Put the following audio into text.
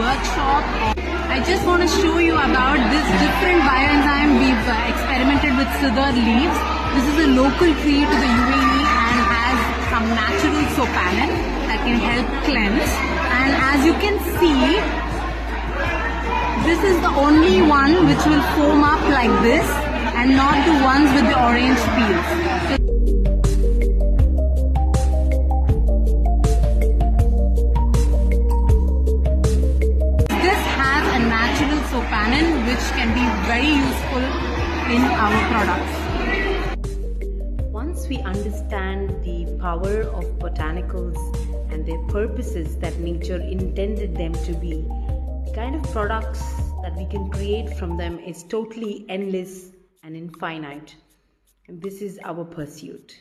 workshop. I just want to show you about this different bioenzyme we've experimented with Sidr leaves. This is a local tree to the UAE and has some natural sopanin that can help cleanse. And as you can see, this is the only one which will foam up like this and not the ones with the orange peels. This has a natural sopanin which can be very useful in our products. Once we understand the power of botanicals and their purposes that nature intended them to be, the kind of products that we can create from them is totally endless and infinite. And this is our pursuit.